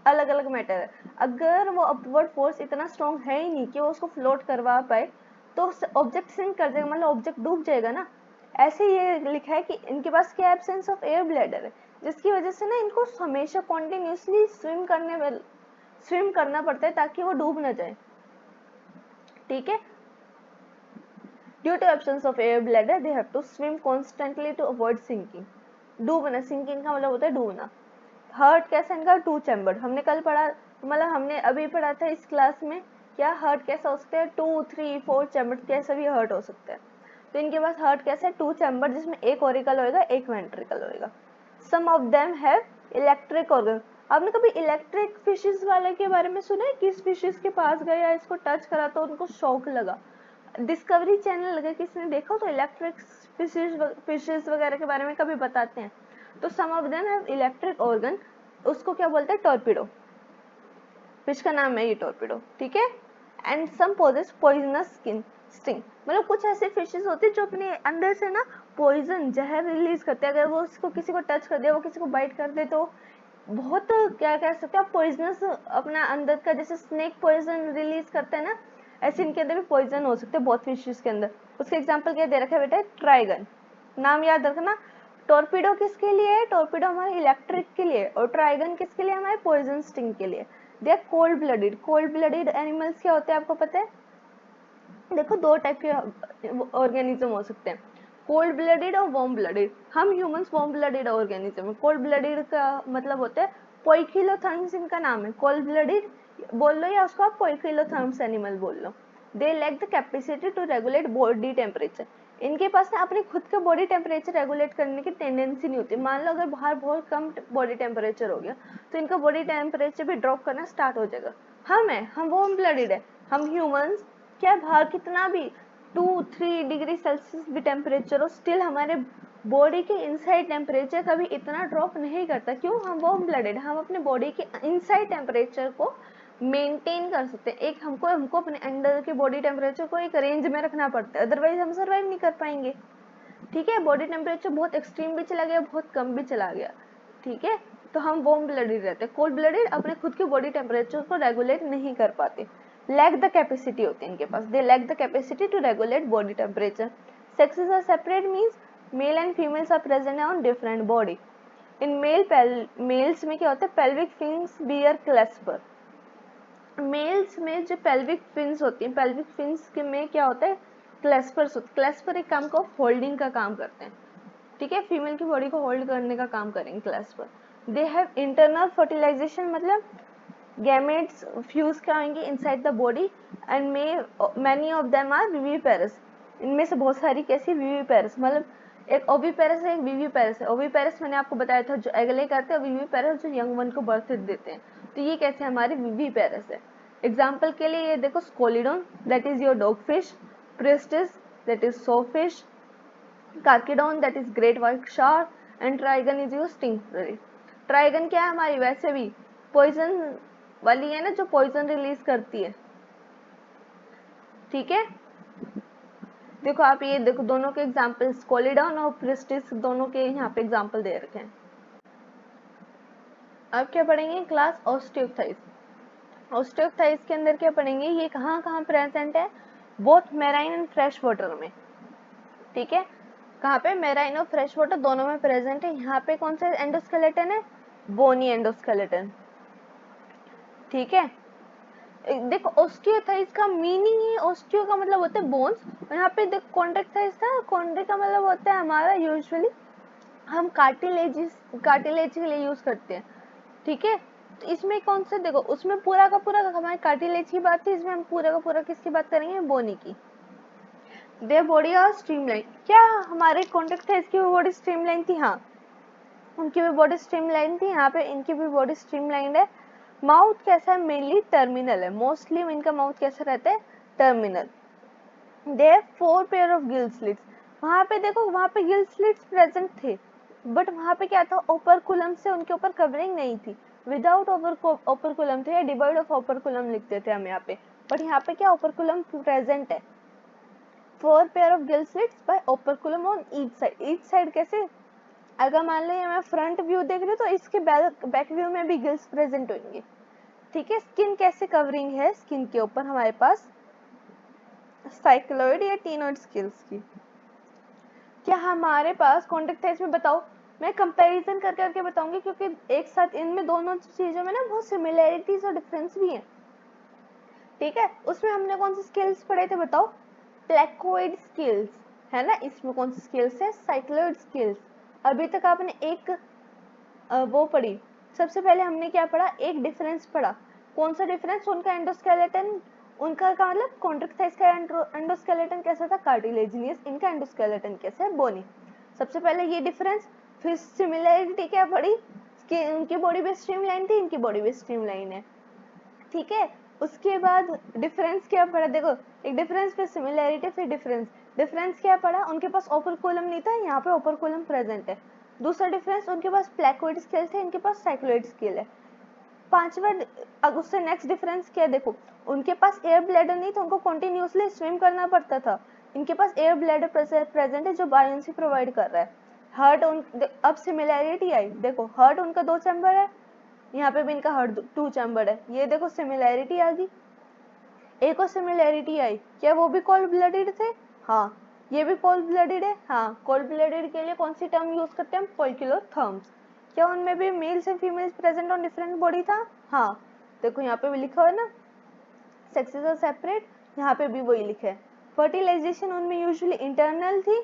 [SPEAKER 1] अलग अलग मैटर है। अगर वो अपवर्ड फोर्स इतना स्ट्रॉन्ग है ही नहीं कि वो उसको फ्लोट करवा पाए तो ऑब्जेक्ट सिंक कर जाएगा, मतलब ऑब्जेक्ट डूब जाएगा ना। ऐसे ये लिखा है कि इनके पास क्या एब्सेंस ऑफ एयर ब्लैडर है, जिसकी वजह से ना इनको हमेशा कॉन्टिन्यूसली स्विम करना पड़ता है ताकि वो डूब ना जाए, ठीक है। Due to absence of air bladder, they have to swim constantly to avoid sinking. Dumna, sinking का मतलब होता है डूबना। हार्ट कैसा इनका, 2 चैम्बर्ड, हमने कल पढ़ा, मतलब हमने अभी पढ़ा था इस क्लास में क्या हर्ट कैसा हो सकता है, 2, 3, 4 चैम्बर कैसे भी हर्ट हो सकते हैं। तो इनके पास हर्ट कैसे है, 2 चैम्बर जिसमें एक ऑरिकल होएगा, एक वेंट्रिकल होएगा। Some of them have electric organ. आपने कभी इलेक्ट्रिक फिशेस वाले के बारे में सुना है, किस फिशेस के पास गया, इसको टच करा तो उनको शॉक लगा। डिस्कवरी चैनल लगा, किसने देखा तो इलेक्ट्रिक फिशेस वगैरह के बारे में कभी बताते हैं। तो some of them have electric organ, उसको क्या बोलते हैं, टॉर्पिडो। फिश का नाम है ये टॉर्पिडो, ठीक है। And some possess poisonous sting, मतलब कुछ ऐसे फिशेस होते हैं जो अपने अंदर से ना पॉइजन, जहर रिलीज करते हैं। अगर वो उसको किसी को टच कर दे, वो किसी को बाइट कर दे तो बहुत क्या कह सकते हैं आप, पॉइजनस अपना अंदर का, जैसे स्नेक पॉइजन रिलीज करते हैं ना, ऐसे इनके अंदर भी पॉइजन हो सकते हैं बहुत फिशेस के अंदर। उसके एग्जांपल क्या दे रखा है बेटा, ट्राइगन, नाम याद रखना। टॉर्पिडो किसके लिए है, टॉर्पिडो हमारे इलेक्ट्रिक के लिए, और ट्राइगन किसके लिए, हमारे पॉइजन स्टिंग के लिए। They are cold blooded. Cold blooded animals क्या होते हैं आपको पता है, देखो 2 टाइप के ऑर्गेनिज्म हो सकते हैं, कोल्ड ब्लडेड और वार्म ब्लडेड। हम ह्यूमंस वार्म ब्लडेड ऑर्गेनिज्म है। कोल्ड ब्लडेड का मतलब होता है पोइकिलोथर्म्स, इनका नाम है। कोल्ड ब्लडेड बोल लो या उसको आप पोइकिलोथर्म्स एनिमल बोल लो। They lack the capacity to regulate body temperature. इनके पास ना अपने खुद का बॉडी टेम्परेचर रेगुलेट करने की टेंडेंसी नहीं होती। मान लो अगर बाहर बहुत कम बॉडी टेम्परेचर हो गया तो इनका बॉडी टेम्परेचर भी ड्रॉप करना स्टार्ट हो जाएगा। हम वार्म ब्लडेड है। हम ह्यूमंस क्या बाहर कितना भी 2-3 डिग्री सेल्सियस भी टेम्परेचर हो, स्टिल हमारे बॉडी के इनसाइड टेम्परेचर कभी इतना ड्रॉप नहीं करता। क्यों, हम वार्म ब्लडेड, हम अपने बॉडी के इनसाइड टेम्परेचर को मेंटेन कर सकते हैं। एक हमको अपने अंदर के बॉडी टेम्परेचर को एक रेंज में रखना पड़ता है, अदरवाइज हम सर्वाइव नहीं कर पाएंगे, ठीक है। बॉडी टेम्परेचर बहुत एक्सट्रीम भी चला गया, बहुत कम भी चला गया, ठीक है, तो हम वार्म ब्लडेड रहते हैं। कोल्ड ब्लडेड अपने खुद के बॉडी टेम्परेचर को रेगुलेट नहीं कर पाते, लैक द कैपेसिटी होती है इनके पास, they lack the capacity to regulate body temperature. Sexes are separate means male and females are present on different body. इन मेल्स में क्या होता है, pelvic fins bear clasper. Males में जो पेल्विक फिन्स होती हैं, पेल्विक फिन्स में क्या होता है, क्लेस्पर्स होते हैं। क्लेस्पर एक काम को होल्डिंग का काम करते हैं, ठीक है, फीमेल की बॉडी को होल्ड करने का काम करेंगे clasper. They have internal fertilization, मतलब गैमेट्स फ्यूज कराएंगे inside the body and many of them are viviparous. इनमें से बहुत सारी कैसी, विविपेरस, मतलब एक ओविपेरस है, एक विविपेरस है। ओविपेरस मैंने आपको बताया था जो एग ले करते हैं, विविपेरस जो यंग वन को बर्थ देते हैं। तो ये कैसे हमारे विविपेरस है। एग्जाम्पल के लिए ये देखो, Scoliodon that is your dog fish, Pristis that is saw fish, Carcharodon that is great white shark, and Trygon is your sting fish. Trygon क्या है, हमारी वैसे भी पॉइजन वाली है ना, जो पॉइजन रिलीज करती है, ठीक है। देखो आप ये देखो, दोनों के एग्जांपल, स्कोलिडोन और प्रिस्टिस, दोनों के यहाँ पे एग्जांपल दे रखे हैं। अब क्या पढ़ेंगे, क्लास ऑस्टियोथाइस। ऑस्टियोथाइस के अंदर क्या पढ़ेंगे, ये कहाँ कहाँ प्रेजेंट है, both marine and fresh water में, ठीक है। कहाँ पे, मैराइन और फ्रेश वाटर दोनों में प्रेजेंट है। यहाँ पे कौन सा एंडोस्केलेटन है, बोनी एंडोस्केलेटन, ठीक है। देखो ऑस्टियोथाइस का मीनिंग है, ऑस्टियो का मतलब होता है बोन्स, और यहाँ पे देखो कॉन्ट्रैक्टाइस था, कॉन्ट्रैक्ट का मतलब होता है हमारा, यूजुअली हम कार्टिलेज के लिए यूज करते हैं, ठीक है। तो इसमें कौन सा, देखो उसमें पूरा का पूरा हमारे कार्टिलेज की बात थी, इसमें हम पूरा का पूरा किसकी बात करेंगे, बोनी की। देयर बॉडी आर स्ट्रीमलाइन, क्या हमारे कॉन्ट्रैक्टाइस की बॉडी स्ट्रीमलाइन थी, हाँ उनकी भी बॉडी स्ट्रीमलाइन थी, यहाँ पे इनकी भी बॉडी स्ट्रीमलाइन है। माउथ कैसा है, मेनली टर्मिनल है, मोस्टली इनका माउथ कैसा रहता है, terminal. They have 4 pair of gill slits. वहां पे देखो, वहां पे गिल स्लिट्स प्रेजेंट थे, बट वहां पे क्या था, ओपरकुलम से उनके ऊपर कवरिंग नहीं थी, विदाउट ओपरकुलम थे, डिवाइड ऑफ ओपरकुलम लिखते थे हम यहाँ पे, बट यहाँ पे क्या ओपरकुलम प्रेजेंट है। 4 pair of gill slits by operculum on each side कैसे, अगर मान लो मैं फ्रंट व्यू देख रही हूँ तो इसके बैक व्यू में भी गिल्स प्रेजेंट होंगे, ठीक है। स्किन कैसे कवरिंग है, स्किन के ऊपर हमारे पास साइक्लोइड या टीनोइड स्किल्स की। क्या हमारे पास कॉन्ट्रैक्टाइल्स में, बताओ मैं कंपैरिजन कर करके बताऊंगी, क्योंकि एक साथ इनमें दोनों चीजों में ना बहुत सिमिलैरिटीज और डिफरेंस भी है, ठीक है। उसमें हमने कौन से स्किल्स पढ़े थे बताओ, प्लेकोइड स्किल्स है ना, इसमें कौन सी स्किल्स है, साइक्लोइड स्किल्स। अभी तक आपने एक वो पढ़ी, सबसे पहले हमने क्या पढ़ा, एक डिफरेंस पढ़ा, कौन सा डिफरेंस, उनका एंडोस्केलेटन उनका का मतलब कॉन्ट्रिक्टाइज का एंडोस्केलेटन कैसा था, कार्टिलेजिनियस, इनका एंडोस्केलेटन कैसा है, बोनी। सबसे पहले ये डिफरेंस, फिर सिमिलैरिटी क्या पड़ी कि उनकी बॉडी भी स्ट्रीमलाइन थी, इनकी बॉडी भी स्ट्रीमलाइन है, ठीक है। उसके बाद डिफरेंस क्या पड़ा, देखो एक डिफरेंस फिर सिमिलैरिटी फिर डिफरेंस। डिफरेंस क्या पड़ा, उनके पास ओपरकुलम नहीं था, यहाँ पे ओपरकुलम प्रेजेंट है। दूसरा डिफरेंस, उनके पास प्लेकोइड स्केल थे, इनके पास साइक्लोइड स्केल है। पांचवा, अब उससे नेक्स्ट डिफरेंस क्या है, देखो उनके पास एयर ब्लैडर नहीं था, उनको कंटिन्यूअसली स्विम करना पड़ता था, इनके पास एयर ब्लैडर प्रेजेंट है जो बायोन्सी प्रोवाइड कर रहा है। हार्ट अब सिमिलैरिटी आई, देखो हार्ट उनका 2 चैम्बर है, यहाँ पे भी इनका हार्ट 2 चैम्बर है, ये देखो सिमिलैरिटी आ गई। एक और सिमिलैरिटी आई, क्या वो भी कोल्ड ब्लडेड थे, हाँ ये भी कोल्ड ब्लडेड है, हाँ कोल्ड ब्लडेड के लिए कौन सी टर्म यूज करते हैं, पोइकिलोथर्म्स। क्या उनमें भी mails and females present on different body था, हाँ देखो यहाँ पे भी लिखा है ना, सेक्सेस आर सेपरेट, यहाँ पे भी वही लिखा है। फर्टिलाइजेशन उनमें यूजुअली इंटरनल थी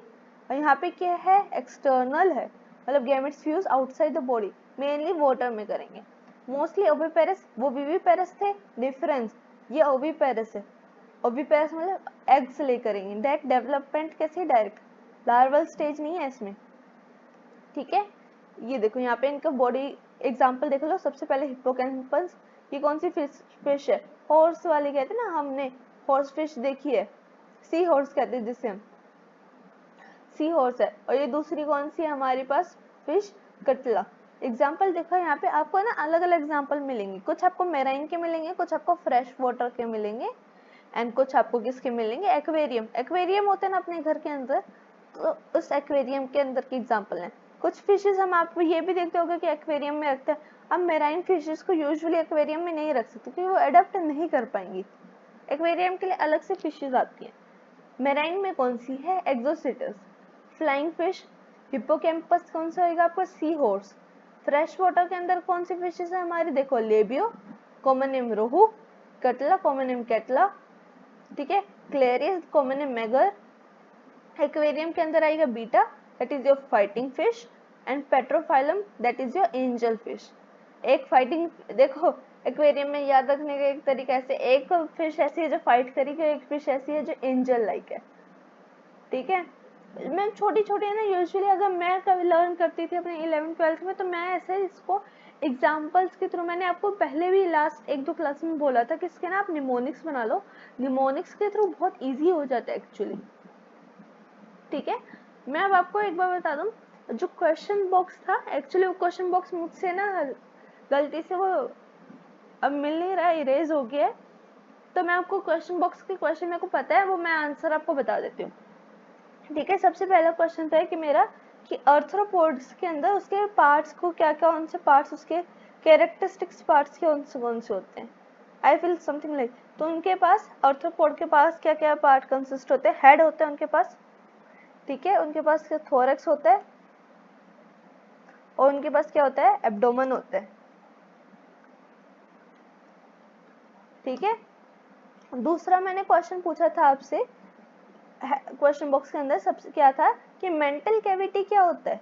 [SPEAKER 1] और यहाँ पे क्या है, एक्सटर्नल है, मतलब gametes fuse outside the body, mainly water में करेंगे। मोस्टली ओविपेरस, वो विविपेरस थे, डिफरेंस ये ओविपेरस है, ओविपेरस मतलब एग्स ले करेंगे, डायरेक्ट डेवलपमेंट कैसे, डायरेक्ट लार्वल स्टेज नहीं है इसमें, ठीक है। ये देखो यहाँ पे इनका बॉडी एग्जांपल देख लो, सबसे पहले हिप्पोकैम्पस, ये कौन सी फिश है, हॉर्स वाली कहते हैं ना हमने, हॉर्स फिश देखी है, सी हॉर्स कहते हैं जिसे हम, सी हॉर्स है। और ये दूसरी कौन सी है हमारे पास, फिश कटला। एग्जाम्पल देखो यहाँ पे आपको ना अलग अलग एग्जाम्पल मिलेंगे, कुछ आपको मेराइन के मिलेंगे, कुछ आपको फ्रेश वाटर के मिलेंगे, एंड कुछ आपको किसके मिलेंगे, एक्वेरियम। एक्वेरियम होते हैं ना अपने घर के अंदर, तो उस एक्वेरियम के अंदर की एग्जाम्पल है। कुछ फिशेज हम आपको ये भी देखते होंगे कि एक्वेरियम में रखते हैं, अब मेराइन फिशेज को यूजुअली एक्वेरियम में नहीं रख सकते क्योंकि वो अडॉप्ट नहीं कर पाएंगी, एक्वेरियम के लिए अलग से फिशेज आती है। मेराइन में कौन सी है, एक्सोसिटस। फ्लाइंग फिश, हिप्पोकैम्पस कौन सा होगा आपको, सी हॉर्स। फ्रेश वाटर के अंदर कौन सी फिशेस है हमारी, देखो लेबियो, कॉमन नेम रोहू, कटला कॉमन नेम कैटला, ठीक है, Clarice common name megger. Aquarium के अंदर आएगा beta, that is your fighting fish, and Pterophyllum, that is your angel fish. एक फाइटिंग, देखो एक्वेरियम में याद रखने का एक तरीका ऐसे, एक फिश ऐसी है जो फाइट करेगी, एक फिश ऐसी है जो एंजल लाइक है, ठीक है। मैं छोटी छोटी है ना, यूजुअली अगर मैं कभी लर्न करती थी अपने 11th-12th में, तो मैं ऐसे इसको एग्जाम्पल्स के थ्रू, मैंने आपको पहले भी लास्ट 1-2 क्लास में बोला था कि इसके ना आप निमोनिक्स बना लो, निमोनिक्स के थ्रू बहुत इजी हो जाता है एक्चुअली, ठीक है। मैं अब आपको एक बार बता दूं, जो क्वेश्चन बॉक्स था एक्चुअली, वो क्वेश्चन बॉक्स मुझसे ना गलती से वो अब मिल नहीं रहा, इरेज हो गया है, तो मैं आपको क्वेश्चन बॉक्स के क्वेश्चन मेरे को पता है, वो मैं आंसर आपको बता देती हूँ, ठीक है। सबसे पहला क्वेश्चन था कि मेरा कि आर्थ्रोपोड्स के अंदर उसके पार्ट्स को क्या क्या, कौन से पार्ट्स, उसके कैरेक्टरिस्टिक्स पार्ट्स के कौन से होते हैं, आई फील समथिंग लाइक। तो उनके पास आर्थ्रोपोड के पास क्या क्या पार्ट कंसिस्ट होते हैं, हेड होते हैं उनके पास, ठीक है, उनके पास थोरैक्स होता है, और उनके पास क्या होता है, एब्डोमेन होता है, ठीक है। दूसरा मैंने क्वेश्चन पूछा था आपसे क्वेश्चन बॉक्स के अंदर, सबसे क्या था कि मेंटल कैविटी क्या होता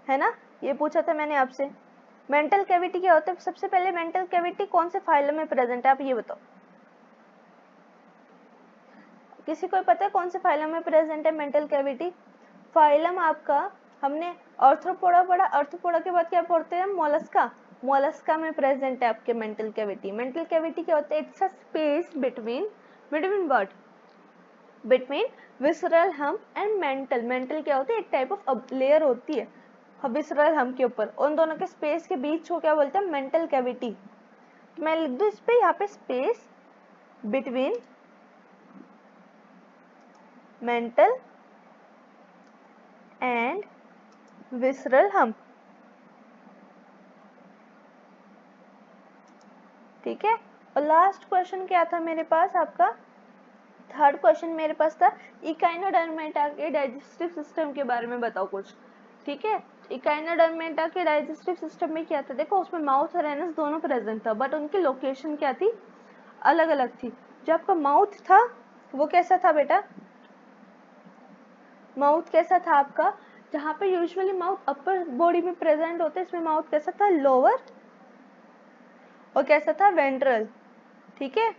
[SPEAKER 1] है ना, ये पूछा था मैंने आपसे, मेंटल कैविटी क्या होता है। सबसे पहले मेंटल कैविटी कौन से फाइलम में प्रेजेंट है, आप ये बताओ, किसी को पता है कौन से फाइलम में प्रेजेंट है मेंटल कैविटी। फाइलम आपका, हमने आर्थ्रोपोडा पढ़ा, आर्थ्रोपोडा के बाद क्या पढ़ते हैं, मोलस्का, मोलस्का में प्रेजेंट है आपके मेंटल कैविटी। मेंटल कैविटी क्या होता है, it's a space between what, between visceral हम एंड मेंटल। मेंटल क्या होता है, एक टाइप ऑफ लेयर होती है विसरल हम के ऊपर, उन दोनों के स्पेस के बीच को क्या बोलते हैं, मेंटल कैविटी। मैं लिख दूं इस पे यहाँ पे, space between mental and visceral हम, ठीक है। और लास्ट क्वेश्चन क्या था मेरे पास आपका, थर्ड क्वेश्चन मेरे पास था इकाइनोडर्मेटा के डाइजेस्टिव सिस्टम के बारे में बताओ कुछ, ठीक है। इकाइनोडर्मेटा के डाइजेस्टिव सिस्टम में क्या था, देखो उसमें माउथ और एनस दोनों प्रेजेंट था, बट उनकी लोकेशन क्या थी, अलग अलग थी। जो आपका माउथ था वो कैसा था बेटा, माउथ कैसा था आपका, जहाँ पे यूजुअली माउथ अपर बॉडी में प्रेजेंट होते हैं, इसमें माउथ कैसा था, लोअर, और कैसा था, वेंट्रल, ठीक है।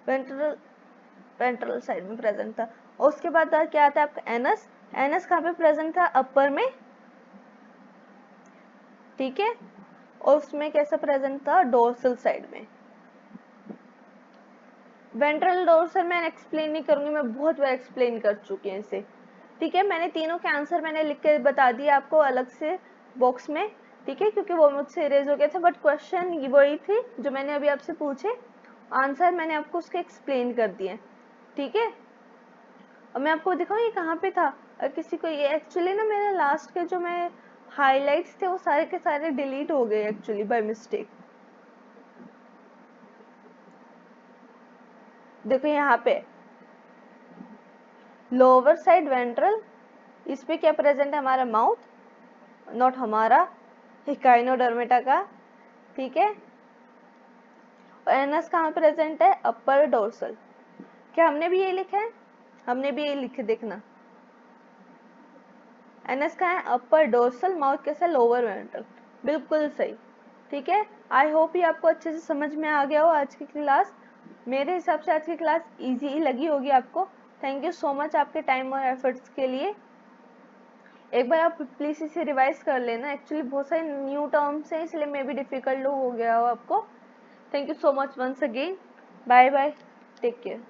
[SPEAKER 1] वेंट्रल वेंट्रल साइड में प्रेजेंट था। और उसके बाद क्या आता है आपका एनस, एनस कहाँ पे प्रेजेंट था, अपर में, ठीक है। और उसमें कैसा प्रेजेंट था, डोर्सल साइड में। वेंट्रल डोर्सल मैं एक्सप्लेन नहीं करूंगी, मैं बहुत बार एक्सप्लेन कर चुकी हूँ इसे, ठीक है। मैंने तीनों के आंसर मैंने लिख के बता दिए आपको अलग से बॉक्स में, ठीक है, क्योंकि वो मुझसे इरेज हो गया था, बट क्वेश्चन वही थी जो मैंने अभी आपसे पूछे, आंसर मैंने आपको उसके एक्सप्लेन कर दिए, ठीक है। और मैं आपको दिखाऊँ ये कहाँ पे था, किसी को ये एक्चुअली ना मेरे लास्ट के जो मैं हाइलाइट्स थे वो सारे के सारे डिलीट हो गए एक्चुअली बाय मिस्टेक। देखो यहाँ पे लोअर साइड वेंट्रल, इस पे क्या प्रेजेंट है, हमारा माउथ, नॉट हमारा हिकाइनोडर्मेटा का, ठीक है। और एनस कहाँ प्रेजेंट है, अपर डोर्सल। क्या हमने भी ये लिखा है, हमने भी ये लिखे, देखना एनएस का है अपर डोर्सल, माउथ कैसा, लोअर वेंट्रल, बिल्कुल सही, ठीक है। आई होप ये आपको अच्छे से समझ में आ गया हो आज की क्लास। मेरे हिसाब से आज की क्लास इजी लगी होगी आपको। थैंक यू सो मच आपके टाइम और एफर्ट्स के लिए। एक बार आप प्लीज इसे रिवाइज कर लेना, एक्चुअली बहुत सारे न्यू टर्म्स हैं इसलिए मे बी डिफिकल्ट हो गया हो आपको। Thank you so much once again, bye bye, take care.